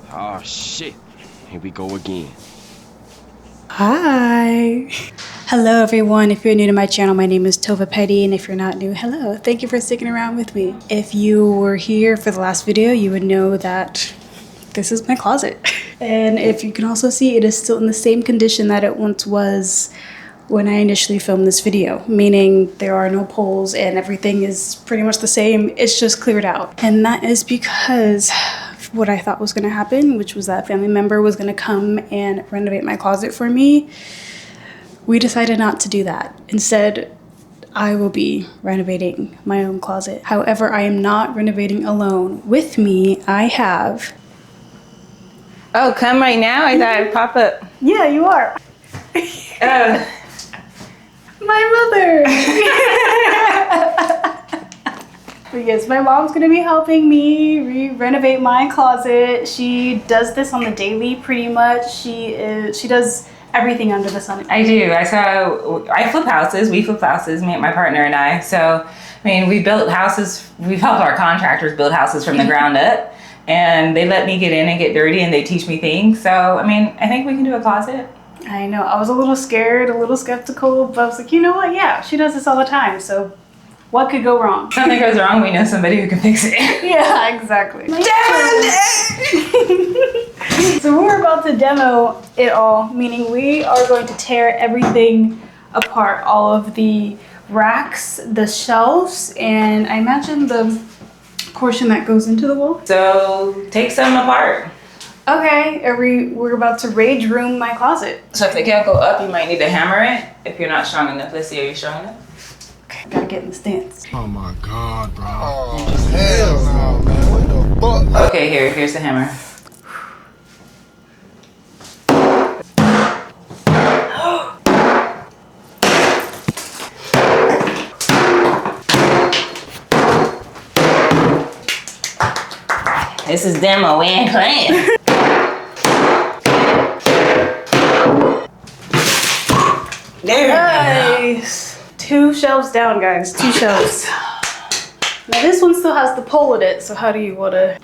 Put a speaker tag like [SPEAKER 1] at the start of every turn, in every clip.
[SPEAKER 1] Oh shit, here we go again.
[SPEAKER 2] Hi. Hello everyone. If you're new to my channel, my name is Tova Petty, and if you're not new, hello. Thank you for sticking around with me. If you were here for the last video, you would know that this is my closet. And if you can also see, it is still in the same condition that it once was when I initially filmed this video, meaning there are no poles and everything is pretty much the same. It's just cleared out. And that is because what I thought was gonna happen, which was that a family member was gonna come and renovate my closet for me. We decided not to do that. Instead, I will be renovating my own closet. However, I am not renovating alone. With me, I have...
[SPEAKER 3] Oh, come right now? I thought I'd pop up.
[SPEAKER 2] Yeah, you are. My mother. But yes, my mom's gonna be helping me renovate my closet. She does this on the daily pretty much. She does everything under the sun.
[SPEAKER 3] I do. I flip houses. We flip houses, my partner and I. So, I mean, we built houses. We've helped our contractors build houses from the ground up. And they let me get in and get dirty, and they teach me things. So, I mean, I think we can do a closet.
[SPEAKER 2] I know. I was a little scared, a little skeptical, but I was like, you know what? Yeah, she does this all the time. So what could go wrong?
[SPEAKER 3] If something goes wrong, we know somebody who can fix it.
[SPEAKER 2] Yeah, exactly. So we're about to demo it all, meaning we are going to tear everything apart, all of the racks, the shelves, and I imagine the portion that goes into the wall.
[SPEAKER 3] So take some apart.
[SPEAKER 2] Okay, we're about to rage room my closet.
[SPEAKER 3] So if they can't go up, you might need to hammer it if you're not strong enough. Let's see, are you strong enough?
[SPEAKER 2] Okay, gotta get in the stance.
[SPEAKER 4] Oh my God, bro. Oh, hell no, man. What the fuck?
[SPEAKER 3] Okay, here's the hammer. This is demo, we ain't playing. There.
[SPEAKER 2] Nice. 2 shelves down, guys. 2 shelves. Now this one still has the pole in it, so how do you wanna...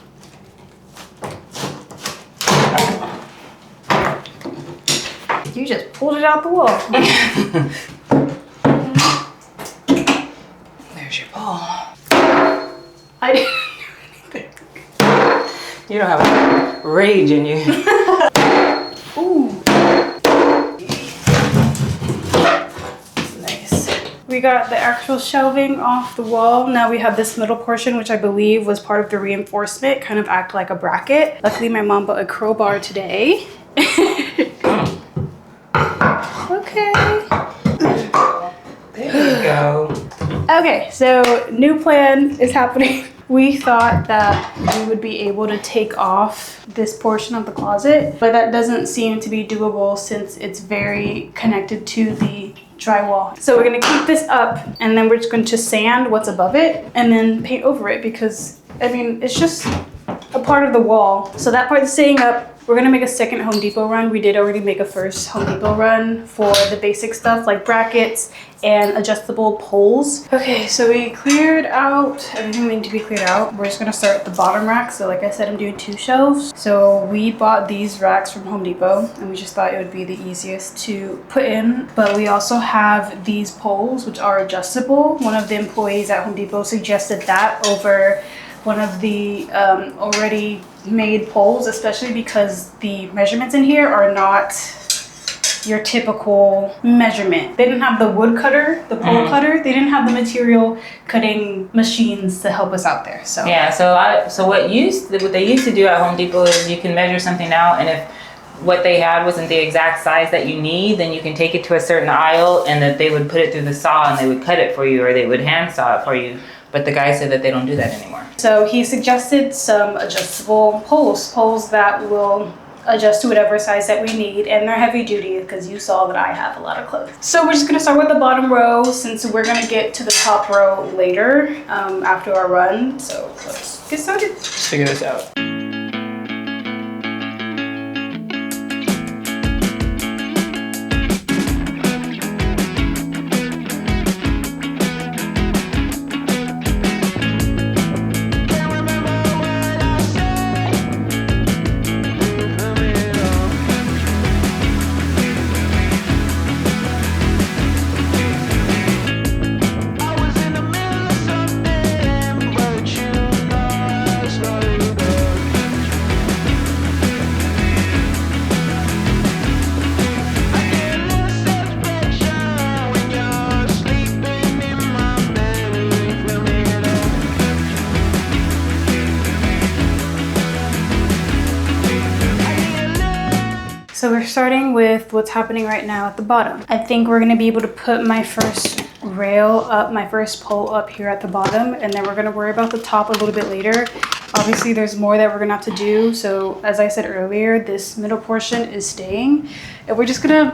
[SPEAKER 2] You just pulled it out the wall.
[SPEAKER 3] There's your pole.
[SPEAKER 2] I didn't do anything.
[SPEAKER 3] You don't have a rage in you.
[SPEAKER 2] Ooh. Nice. We got the actual shelving off the wall. Now we have this middle portion, which I believe was part of the reinforcement, kind of act like a bracket. Luckily, my mom bought a crowbar today. Okay.
[SPEAKER 3] There you go.
[SPEAKER 2] Okay, so new plan is happening. We thought that we would be able to take off this portion of the closet, but that doesn't seem to be doable since it's very connected to the drywall. So we're gonna keep this up, and then we're just going to sand what's above it and then paint over it, because I mean, it's just a part of the wall. So that part is staying up. We're gonna make a second Home Depot run. We did already make a first Home Depot run for the basic stuff like brackets and adjustable poles. Okay, so we cleared out everything that needed to be cleared out. We're just gonna start at the bottom rack. So like I said, I'm doing 2 shelves. So we bought these racks from Home Depot, and we just thought it would be the easiest to put in. But we also have these poles, which are adjustable. One of the employees at Home Depot suggested that over one of the already made poles, especially because the measurements in here are not your typical measurement. They didn't have the wood cutter, the pole cutter. They didn't have the material cutting machines to help us out there. So
[SPEAKER 3] yeah, so what they used to do at Home Depot is you can measure something out, and if what they had wasn't the exact size that you need, then you can take it to a certain aisle, and that they would put it through the saw and they would cut it for you, or they would hand saw it for you. But the guy said that they don't do that anymore.
[SPEAKER 2] So he suggested some adjustable poles that will adjust to whatever size that we need, and they're heavy duty because you saw that I have a lot of clothes. So we're just gonna start with the bottom row since we're gonna get to the top row later after our run. So let's get started.
[SPEAKER 3] Let's figure this out.
[SPEAKER 2] So we're starting with what's happening right now at the bottom. I think we're gonna be able to put my first rail up, my first pole up here at the bottom, and then we're gonna worry about the top a little bit later. Obviously there's more that we're gonna have to do. So as I said earlier, this middle portion is staying, and we're just gonna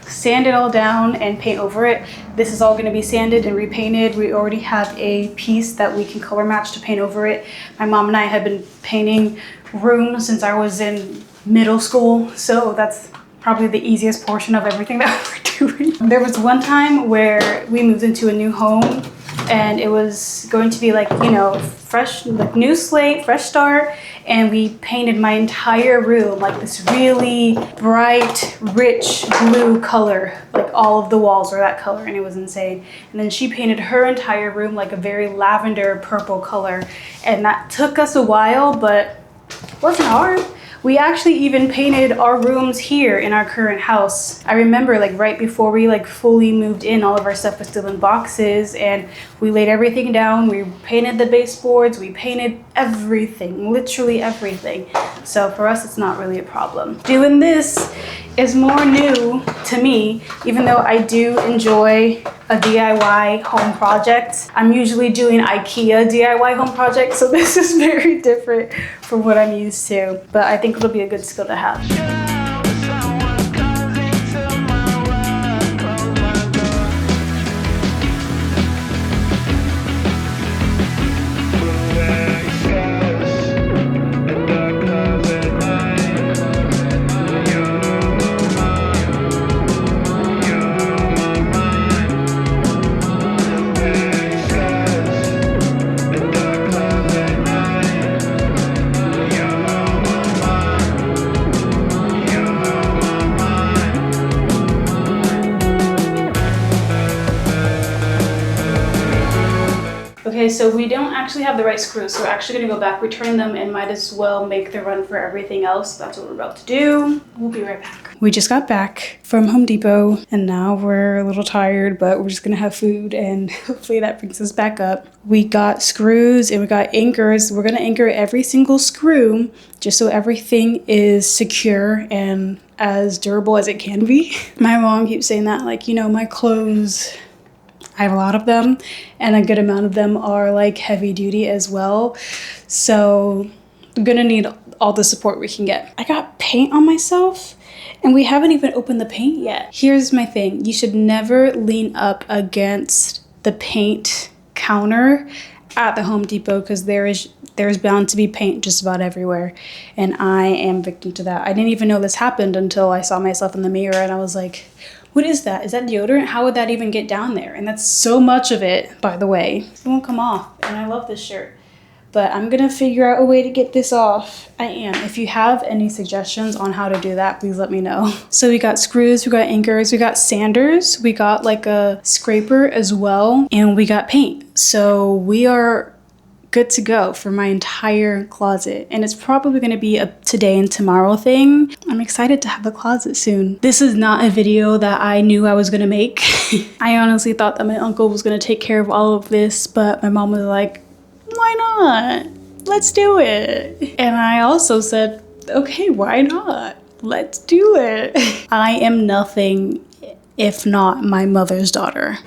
[SPEAKER 2] sand it all down and paint over it. This is all gonna be sanded and repainted. We already have a piece that we can color match to paint over it. My mom and I have been painting rooms since I was in middle school, so that's probably the easiest portion of everything that we're doing. There was one time where we moved into a new home and it was going to be like, you know, fresh, like new slate, fresh start, and we painted my entire room like this really bright, rich blue color. Like all of the walls were that color, and it was insane. And then she painted her entire room like a very lavender purple color, and that took us a while, but it wasn't hard. We actually even painted our rooms here in our current house. I remember like right before we like fully moved in, all of our stuff was still in boxes, and we laid everything down. We painted the baseboards, we painted everything, literally everything. So for us, it's not really a problem. Doing this is more new to me, even though I do enjoy a DIY home project. I'm usually doing IKEA DIY home projects, so this is very different from what I'm used to, but I think it'll be a good skill to have. Okay, so we don't actually have the right screws, so we're actually gonna go back, return them, and might as well make the run for everything else. That's what we're about to do. We'll be right back. We just got back from Home Depot, and now we're a little tired, but we're just gonna have food, and hopefully that brings us back up. We got screws and we got anchors. We're gonna anchor every single screw just so everything is secure and as durable as it can be. My mom keeps saying that, like, you know, my clothes, I have a lot of them, and a good amount of them are like heavy duty as well. So I'm gonna need all the support we can get. I got paint on myself and we haven't even opened the paint yet. Here's my thing. You should never lean up against the paint counter at the Home Depot because there's bound to be paint just about everywhere. And I am victim to that. I didn't even know this happened until I saw myself in the mirror and I was like, what is that? Is that deodorant? How would that even get down there? And that's so much of it, by the way. It won't come off, and I love this shirt. But I'm gonna figure out a way to get this off. I am. If you have any suggestions on how to do that, please let me know. So we got screws, we got anchors, we got sanders, we got like a scraper as well, and we got paint. So we are good to go for my entire closet, and it's probably going to be a today and tomorrow thing. I'm excited to have the closet soon. This is not a video that I knew I was going to make. I honestly thought that my uncle was going to take care of all of this, but my mom was like, why not? Let's do it. And I also said, okay, why not? Let's do it. I am nothing if not my mother's daughter.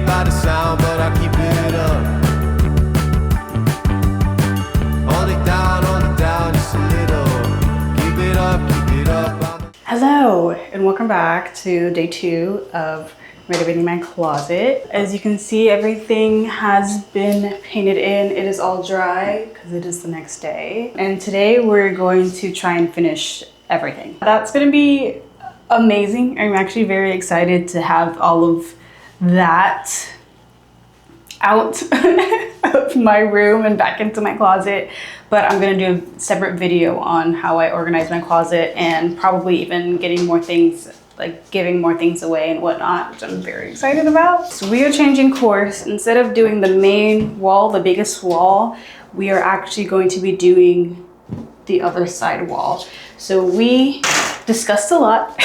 [SPEAKER 5] by the sound, but I keep it up. Hold it down, just a little. Keep it up.
[SPEAKER 2] Hello, and welcome back to day 2 of Renovating My Closet. As you can see, everything has been painted in. It is all dry because it is the next day. And today we're going to try and finish everything. That's gonna be amazing. I'm actually very excited to have all of that out of my room and back into my closet. But I'm gonna do a separate video on how I organize my closet and probably even getting more things, like giving more things away and whatnot, which I'm very excited about. So we are changing course. Instead of doing the main wall, the biggest wall, we are actually going to be doing the other side wall. So we discussed a lot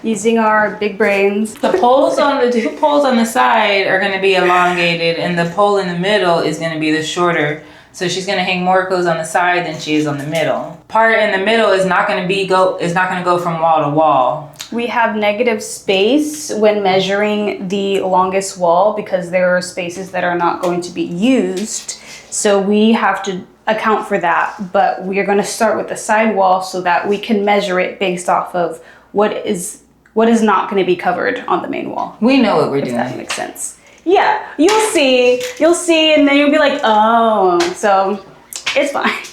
[SPEAKER 2] using our big brains.
[SPEAKER 3] The poles on the 2 poles on the side are going to be elongated, and the pole in the middle is going to be the shorter. So she's going to hang more clothes on the side than she is on the middle. Part in the middle is not going to go from wall to wall.
[SPEAKER 2] We have negative space when measuring the longest wall because there are spaces that are not going to be used. So we have to account for that, but we are going to start with the side wall so that we can measure it based off of what is not going to be covered on the main wall.
[SPEAKER 3] We know what we're doing.
[SPEAKER 2] If that makes sense. Yeah, you'll see, and then you'll be like, oh, so it's fine.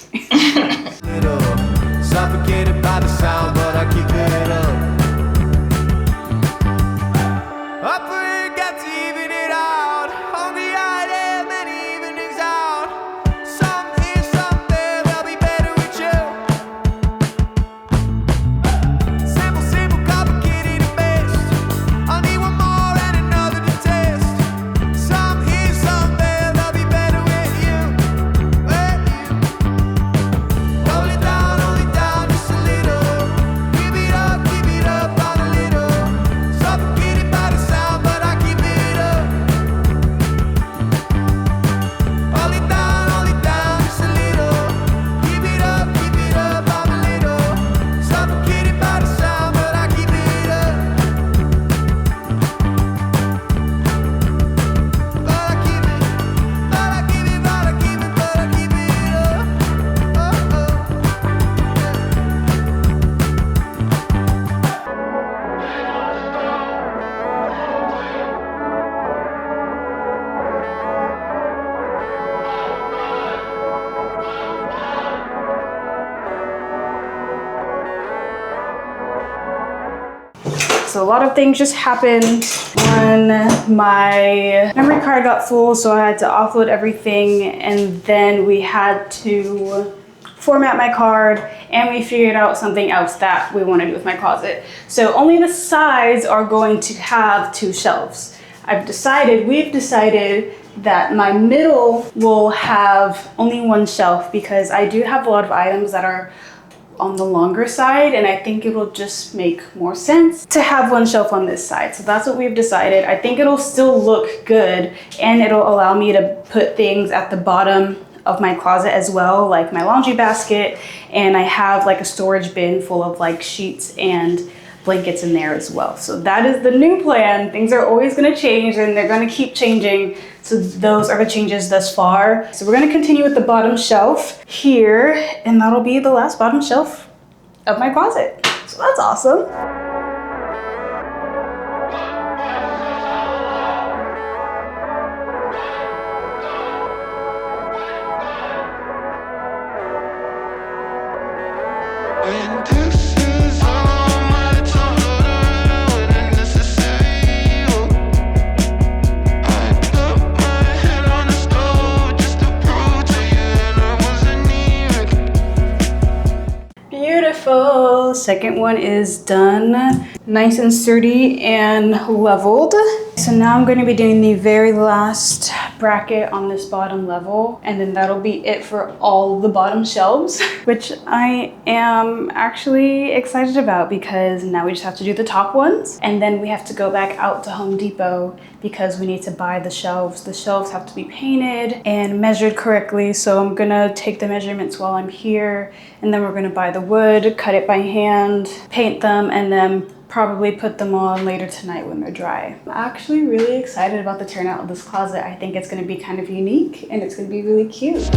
[SPEAKER 5] Suffocated by the sound, but I keep it up. Up for it, got to even it out. Hungry I am, many evenings out. Some here, some there, I'll be better with you. Simple, complicated at best. I'll need one more and another to test. Some here, some there, I'll be better with you. Hold it down, just a little. Keep it up, on a little. Suffocated by the sound, but I keep it up. Hold it down, just a little. Keep it up, on a little. Suffocated by the sound, but I keep it up. But I keep it
[SPEAKER 2] So a lot of things just happened when my memory card got full, so I had to offload everything, and then we had to format my card, and we figured out something else that we want to do with my closet. So only the sides are going to have 2 shelves. We've decided that my middle will have only 1 shelf because I do have a lot of items that are on the longer side, and I think it will just make more sense to have 1 shelf on this side. So that's what we've decided. I think it'll still look good, and it'll allow me to put things at the bottom of my closet as well, like my laundry basket, and I have like a storage bin full of like sheets and blankets in there as well. So that is the new plan. Things are always going to change, and they're going to keep changing. So those are the changes thus far. So we're going to continue with the bottom shelf here, and that'll be the last bottom shelf of my closet. So that's awesome.
[SPEAKER 5] And this is all my total unnecessary. I put my head on the stove just to prove to you that I wasn't even.
[SPEAKER 2] Beautiful. Second one is done. Nice and sturdy and leveled. So now I'm going to be doing the very last bracket on this bottom level, and then that'll be it for all of the bottom shelves, which I am actually excited about because now we just have to do the top ones, and then we have to go back out to Home Depot because we need to buy the shelves. The shelves have to be painted and measured correctly, so I'm gonna take the measurements while I'm here, and then we're gonna buy the wood, cut it by hand, paint them, and then probably put them on later tonight when they're dry. I'm actually really excited about the turnout of this closet. I think it's gonna be kind of unique and it's gonna be really cute.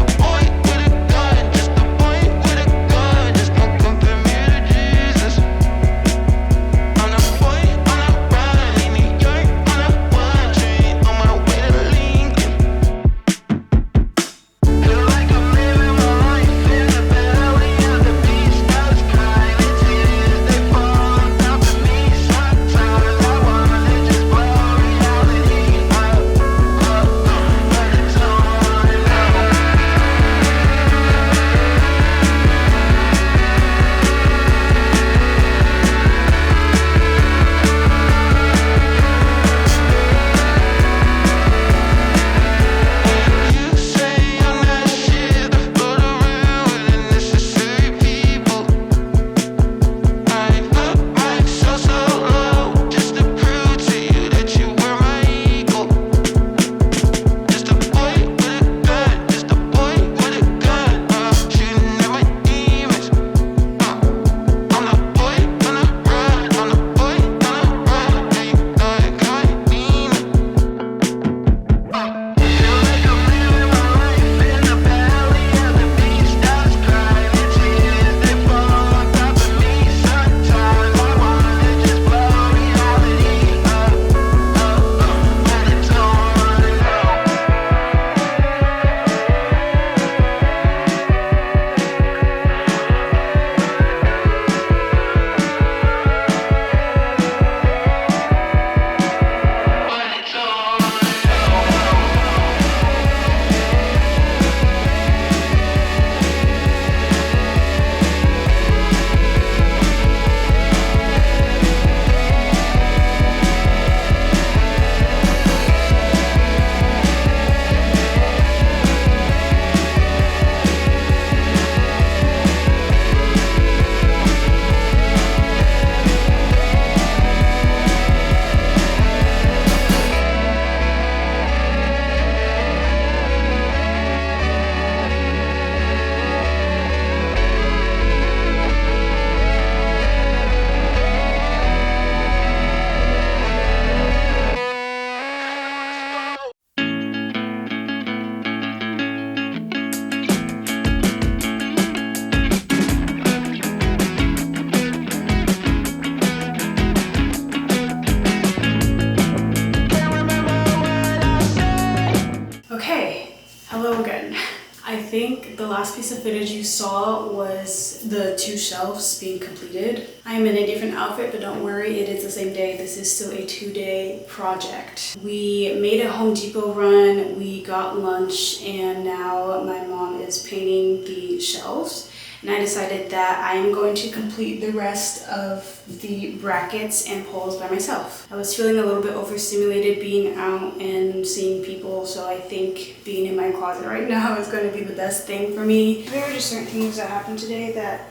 [SPEAKER 2] I think the last piece of footage you saw was the 2 shelves being completed. I am in a different outfit, but don't worry, it is the same day. This is still a 2-day project. We made a Home Depot run, we got lunch, and now my mom is painting the shelves. And I decided that I am going to complete the rest of the brackets and poles by myself. I was feeling a little bit overstimulated being out and seeing people, so I think being in my closet right now is going to be the best thing for me. There are just certain things that happened today that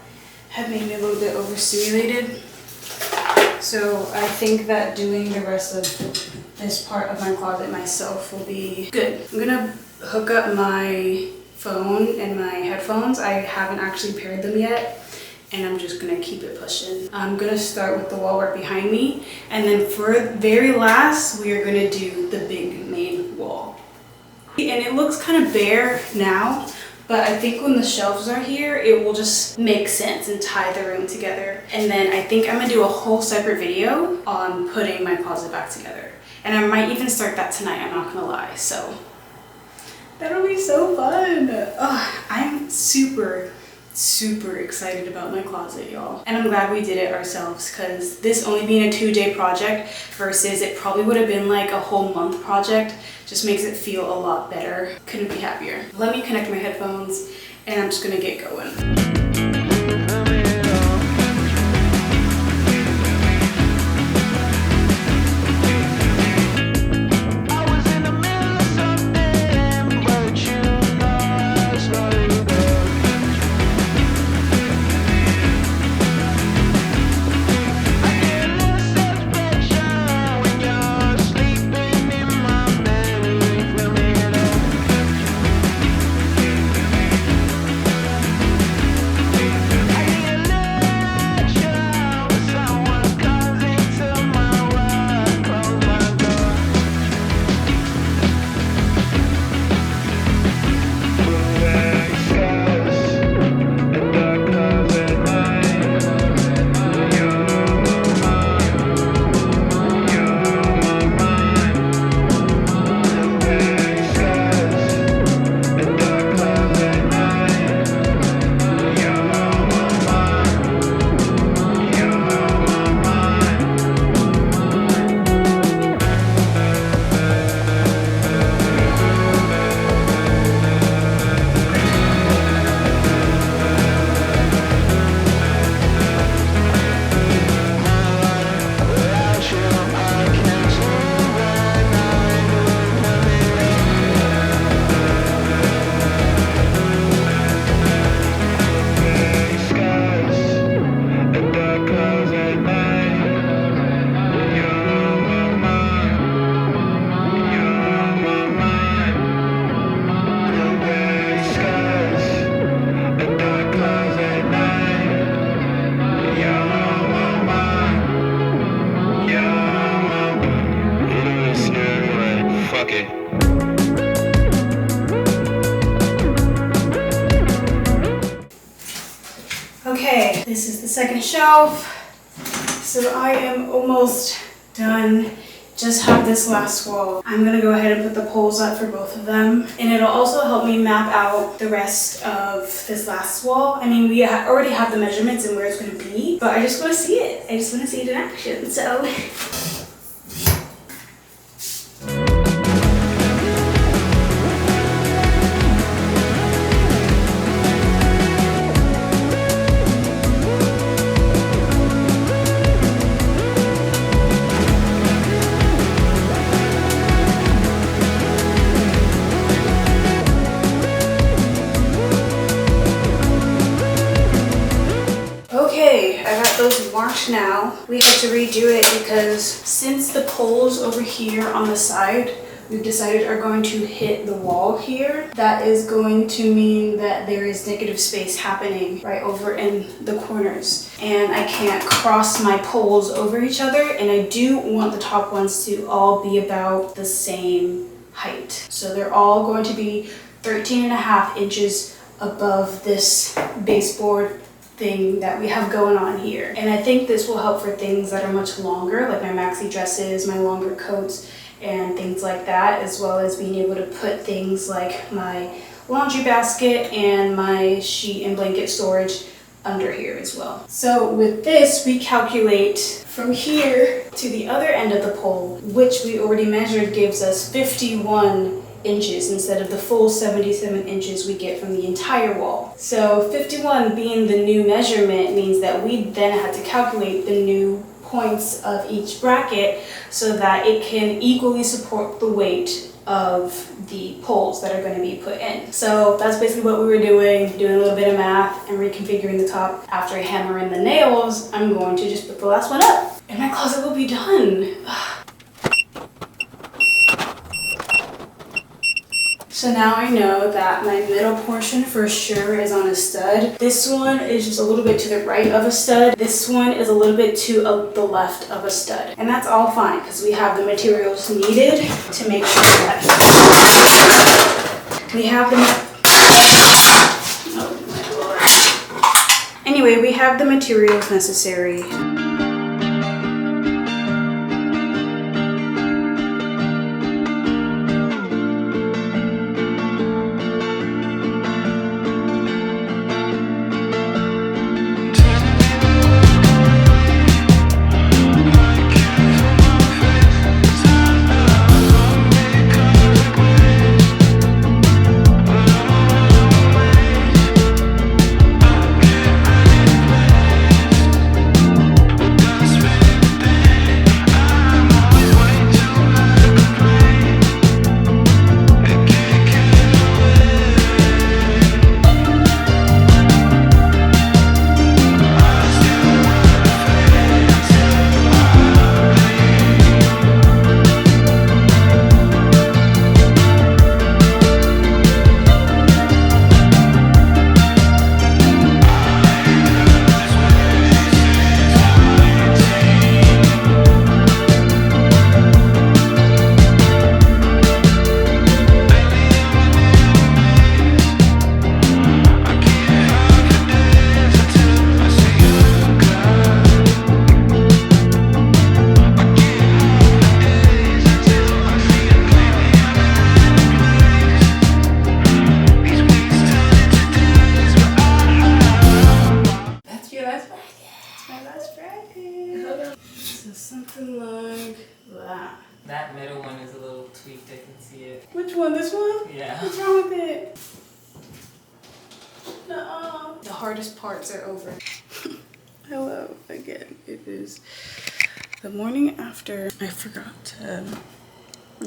[SPEAKER 2] have made me a little bit overstimulated. So I think that doing the rest of this part of my closet myself will be good. I'm gonna hook up my phone and my headphones. I haven't actually paired them yet, and I'm just gonna keep it pushing. I'm gonna start with the wall work behind me, and then for very last, we are gonna do the big main wall. And it looks kind of bare now, but I think when the shelves are here, it will just make sense and tie the room together. And then I think I'm gonna do a whole separate video on putting my closet back together. And I might even start that tonight, I'm not gonna lie, so. That'll be so fun. I'm super excited about my closet, y'all. And I'm glad we did it ourselves, because this only being a 2-day project versus it probably would have been like a whole month project just makes it feel a lot better. Couldn't be happier. Let me connect my headphones and I'm just gonna get going. Okay, this is the second shelf. So I am almost done. Just have this last wall. I'm gonna go ahead and put the poles up for both of them. And it'll also help me map out the rest of this last wall. I mean, we already have the measurements and where it's gonna be, but I just wanna see it. I just wanna see it in action, so. Those marked now. We had to redo it because since the poles over here on the side we've decided are going to hit the wall here, that is going to mean that there is negative space happening right over in the corners, and I can't cross my poles over each other, and I do want the top ones to all be about the same height. So they're all going to be 13.5 inches above this baseboard thing that we have going on here. And I think this will help for things that are much longer, like my maxi dresses, my longer coats, and things like that, as well as being able to put things like my laundry basket and my sheet and blanket storage under here as well. So with this, we calculate from here to the other end of the pole, which we already measured gives us 51 inches instead of the full 77 inches we get from the entire wall. So 51 being the new measurement means that we then had to calculate the new points of each bracket so that it can equally support the weight of the poles that are going to be put in. So that's basically what we were doing a little bit of math and reconfiguring the top. After I hammer in the nails, I'm going to just put the last one up and my closet will be done. So now I know that my middle portion for sure is on a stud. This one is just a little bit to the right of a stud. This one is a little bit to the left of a stud. And that's all fine because we have the materials needed to make sure that we have Anyway, we have the materials necessary. Something like that.
[SPEAKER 3] That middle one is a little tweaked, I can see it.
[SPEAKER 2] Which one? This one?
[SPEAKER 3] Yeah.
[SPEAKER 2] What's wrong with it? No. The hardest parts are over. Hello again. It is the morning after. I forgot to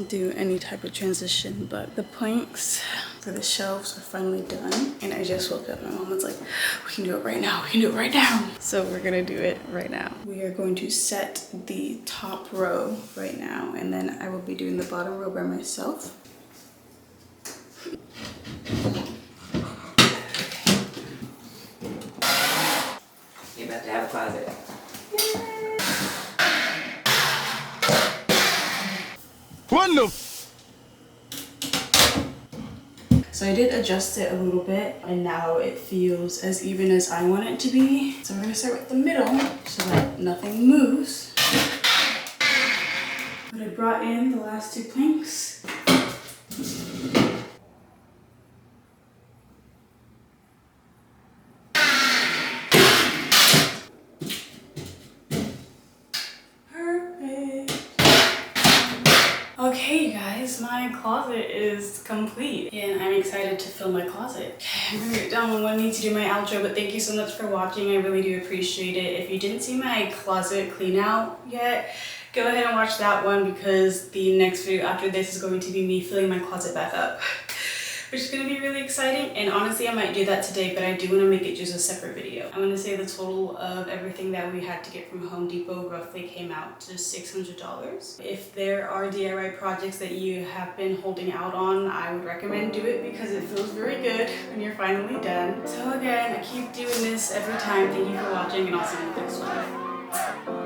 [SPEAKER 2] do any type of transition, but the planks for the shelves are finally done, and I just woke up. My mom was like, we can do it right now, we can do it right now. So we're gonna do it right now. We are going to set the top row right now, and then I will be doing the bottom row by myself.
[SPEAKER 3] You're about to have a closet.
[SPEAKER 4] What the?
[SPEAKER 2] So I did adjust it a little bit and now it feels as even as I want it to be. So we're gonna start with the middle so that nothing moves. But I brought in the last 2 planks. Okay, you guys, my closet is complete and I'm excited to fill my closet. Okay, I'm gonna get down when I need to do my outro, but thank you so much for watching. I really do appreciate it. If you didn't see my closet clean out yet, go ahead and watch that one because the next video after this is going to be me filling my closet back up, which is going to be really exciting. And honestly, I might do that today, but I do want to make it just a separate video. I'm going to say the total of everything that we had to get from Home Depot roughly came out to $600. If there are DIY projects that you have been holding out on, I would recommend do it because it feels very good when you're finally done. So again, I keep doing this every time. Thank you for watching and I'll see you in the next one.